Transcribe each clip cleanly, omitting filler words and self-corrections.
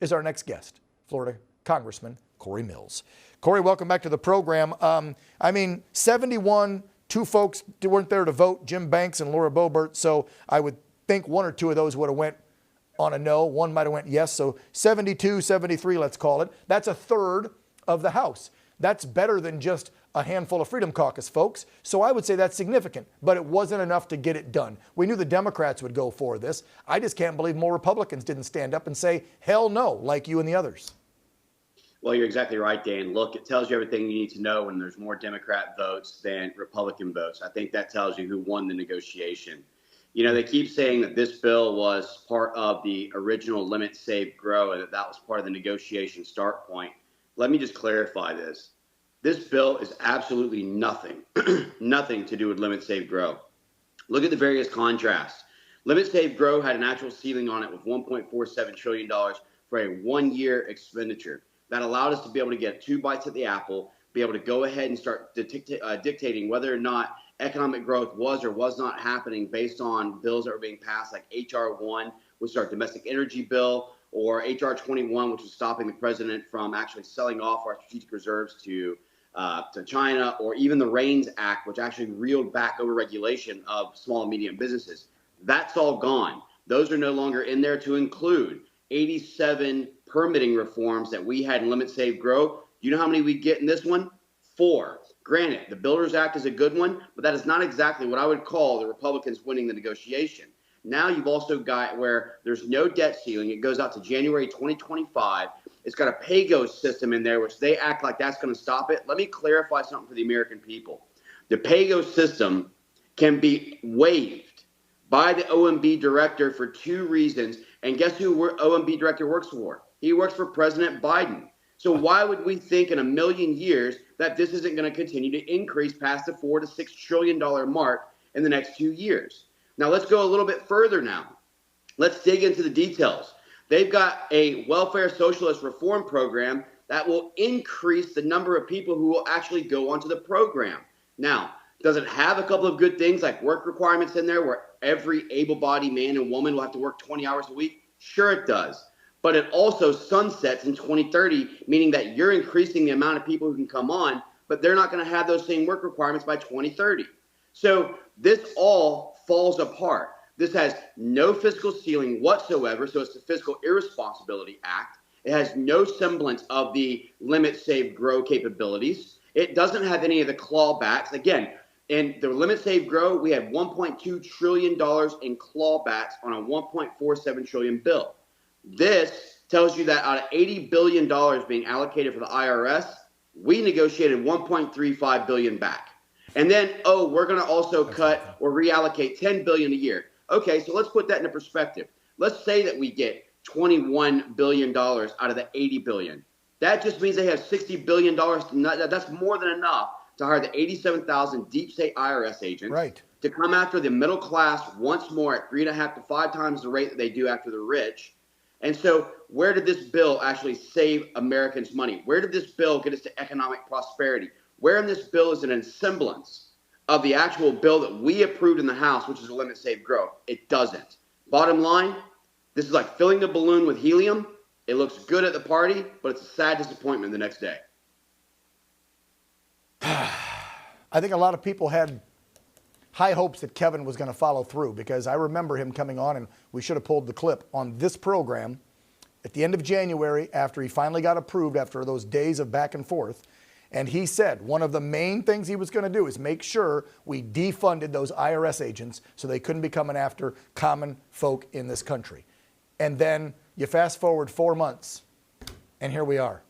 is our next guest, Florida Congressman Corey Mills. Corey, welcome back to the program. 71, two folks weren't there to vote, Jim Banks and Laura Boebert, so I would think one or two of those would have went on a no. One might have went yes, so 72, 73, let's call it. That's a third of the House. That's better than just a handful of Freedom Caucus folks. So I would say that's significant, but it wasn't enough to get it done. We knew the Democrats would go for this. I just can't believe more Republicans didn't stand up and say, hell no, like you and the others. Well, you're exactly right, Dan. Look, it tells you everything you need to know when there's more Democrat votes than Republican votes. I think that tells you who won the negotiation. You know, they keep saying that this bill was part of the original Limit, Save, Grow, and that was part of the negotiation start point. Let me just clarify this. This bill is absolutely nothing, nothing to do with Limit, Save, Grow. Look at the various contrasts. Limit, Save, Grow had an actual ceiling on it with $1.47 trillion for a one-year expenditure. That allowed us to be able to get two bites at the apple, be able to go ahead and start dictating whether or not economic growth was or was not happening based on bills that were being passed, like H.R. 1, which is our domestic energy bill, or H.R. 21, which was stopping the president from actually selling off our strategic reserves to China, or even the REINS Act, which actually reeled back overregulation of small and medium businesses. That's all gone. Those are no longer in there, to include 87 permitting reforms that we had in Limit, Save, Grow. You know how many we get in this one? 4. Granted, the Builders Act is a good one, but that is not exactly what I would call the Republicans winning the negotiation. Now you've also got where there's no debt ceiling. It goes out to January 2025. It's got a pay-go system in there, which they act like that's going to stop it. Let me clarify something for the American people. The pay-go system can be waived by the OMB director for 2 reasons. And guess who OMB director works for? He works for President Biden. So why would we think in a million years that this isn't going to continue to increase past the $4 to $6 trillion mark in the next 2 years? Now, let's go a little bit further now. Let's dig into the details. They've got a welfare socialist reform program that will increase the number of people who will actually go onto the program. Now, does it have a couple of good things like work requirements in there where every able-bodied man and woman will have to work 20 hours a week? Sure it does. But it also sunsets in 2030, meaning that you're increasing the amount of people who can come on, but they're not going to have those same work requirements by 2030. So this all falls apart. This has no fiscal ceiling whatsoever, so it's the Fiscal Irresponsibility Act. It has no semblance of the Limit, Save, Grow capabilities. It doesn't have any of the clawbacks. Again, in the Limit, Save, Grow, we had $1.2 trillion in clawbacks on a $1.47 trillion bill. This tells you that out of $80 billion being allocated for the IRS, we negotiated $1.35 billion back. And then, we're going to also cut or reallocate $10 billion a year. Okay, so let's put that into perspective. Let's say that we get $21 billion out of the $80 billion. That just means they have $60 billion. That's more than enough to hire the 87,000 deep state IRS agents to come after the middle class once more at 3.5 to 5 times the rate that they do after the rich. And so where did this bill actually save Americans money? Where did this bill get us to economic prosperity? Where in this bill is an semblance of the actual bill that we approved in the House, which is a Limit, Save, Grow? It doesn't. Bottom line, this is like filling the balloon with helium. It looks good at the party, but it's a sad disappointment the next day. I think a lot of people had high hopes that Kevin was going to follow through, because I remember him coming on, and we should have pulled the clip on this program at the end of January after he finally got approved after those days of back and forth. And he said one of the main things he was going to do is make sure we defunded those IRS agents so they couldn't be coming after common folk in this country. And then you fast forward 4 months, and here we are.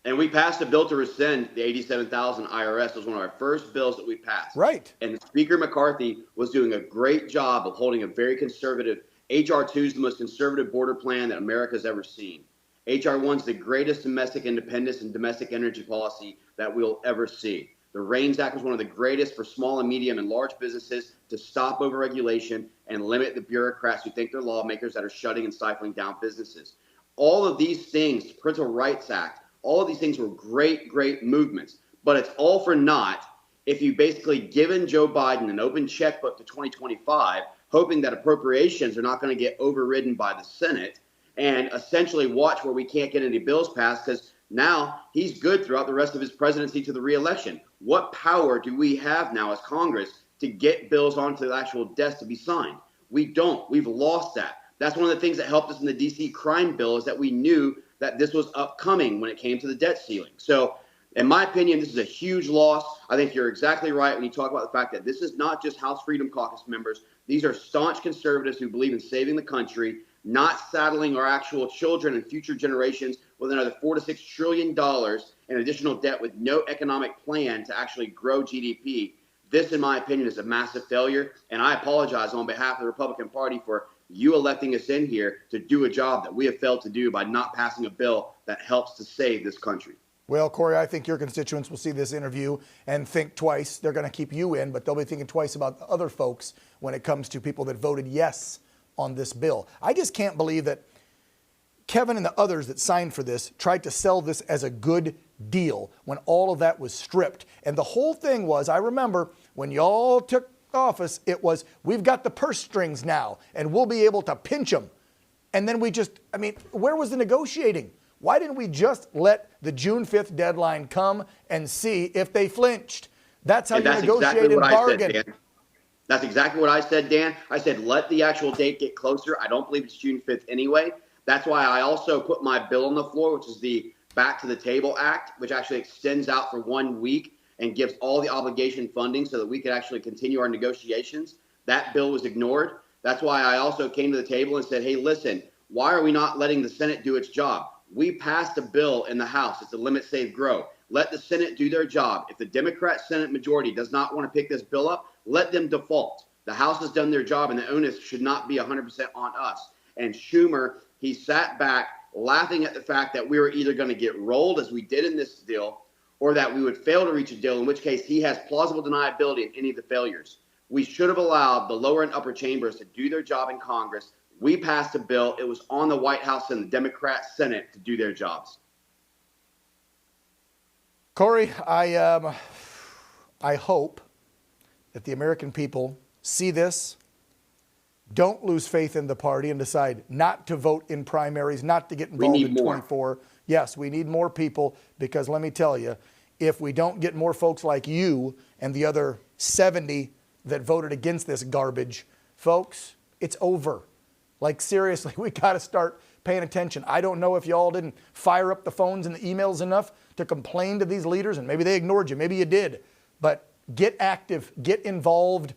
And we passed a bill to rescind the 87,000 IRS. It was one of our first bills that we passed. Right. And Speaker McCarthy was doing a great job of holding a very conservative, H.R. 2 is the most conservative border plan that America's ever seen. H.R. 1 is the greatest domestic independence and domestic energy policy that we'll ever see. The REINS Act was one of the greatest for small and medium and large businesses to stop overregulation and limit the bureaucrats who think they're lawmakers that are shutting and stifling down businesses. All of these things, Parental Rights Act, all of these things were great, great movements, but it's all for naught if you basically given Joe Biden an open checkbook to 2025, hoping that appropriations are not going to get overridden by the Senate. and essentially watch where we can't get any bills passed, because now he's good throughout the rest of his presidency to the reelection. What power do we have now as Congress to get bills onto the actual desk to be signed? We don't. We've lost that. That's one of the things that helped us in the D.C. crime bill, is that we knew that this was upcoming when it came to the debt ceiling. So in my opinion, this is a huge loss. I think you're exactly right when you talk about the fact that this is not just House Freedom Caucus members. These are staunch conservatives who believe in saving the country, not saddling our actual children and future generations with another $4 to $6 trillion in additional debt with no economic plan to actually grow GDP. This, in my opinion, is a massive failure. And I apologize on behalf of the Republican Party for you electing us in here to do a job that we have failed to do by not passing a bill that helps to save this country. Well, Corey, I think your constituents will see this interview and think twice. They're going to keep you in, but they'll be thinking twice about the other folks when it comes to people that voted yes on this bill. I just can't believe that Kevin and the others that signed for this tried to sell this as a good deal when all of that was stripped. And the whole thing was, I remember when y'all took office, it was, we've got the purse strings now and we'll be able to pinch them. And then where was the negotiating? Why didn't we just let the June 5th deadline come and see if they flinched? That's how you negotiate and bargain. That's exactly what I said, Dan. I said, let the actual date get closer. I don't believe it's June 5th anyway. That's why I also put my bill on the floor, which is the Back to the Table Act, which actually extends out for 1 week and gives all the obligation funding so that we could actually continue our negotiations. That bill was ignored. That's why I also came to the table and said, hey, listen, why are we not letting the Senate do its job? We passed a bill in the House. It's a limit, save, grow. Let the Senate do their job. If the Democrat Senate majority does not want to pick this bill up, let them default. The House has done their job, and the onus should not be 100% on us. And Schumer, he sat back laughing at the fact that we were either going to get rolled, as we did in this deal, or that we would fail to reach a deal, in which case he has plausible deniability in any of the failures. We should have allowed the lower and upper chambers to do their job in Congress. We passed a bill. It was on the White House and the Democrat Senate to do their jobs. Corey, I hope that the American people see this, don't lose faith in the party, and decide not to vote in primaries, not to get involved in 24. Yes, we need more people, because let me tell you, if we don't get more folks like you and the other 70 that voted against this garbage, folks, it's over. Like, seriously, we got to start paying attention. I don't know if y'all didn't fire up the phones and the emails enough to complain to these leaders, and maybe they ignored you. Maybe you did. But get active, get involved,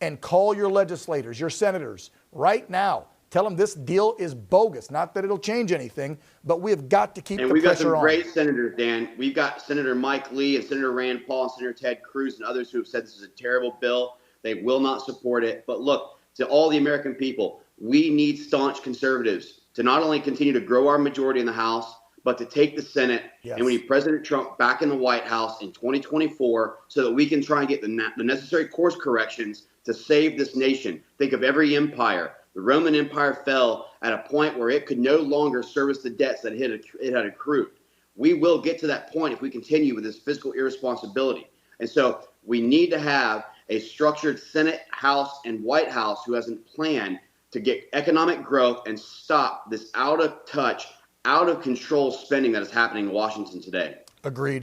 and call your legislators, your senators, right now. Tell them this deal is bogus. Not that it'll change anything, but we have got to keep the pressure on. And we've got some great senators, Dan. We've got Senator Mike Lee and Senator Rand Paul and Senator Ted Cruz and others who have said this is a terrible bill. They will not support it. But look, to all the American people, we need staunch conservatives to not only continue to grow our majority in the House, but to take the Senate. Yes. And we need President Trump back in the White House in 2024 so that we can try and get the necessary course corrections to save this nation. Think of every empire. The Roman Empire fell at a point where it could no longer service the debts that it had accrued. We will get to that point if we continue with this fiscal irresponsibility. And so we need to have a structured Senate, House, and White House who has a plan to get economic growth and stop this out of touch, out of control spending that is happening in Washington today. Agreed.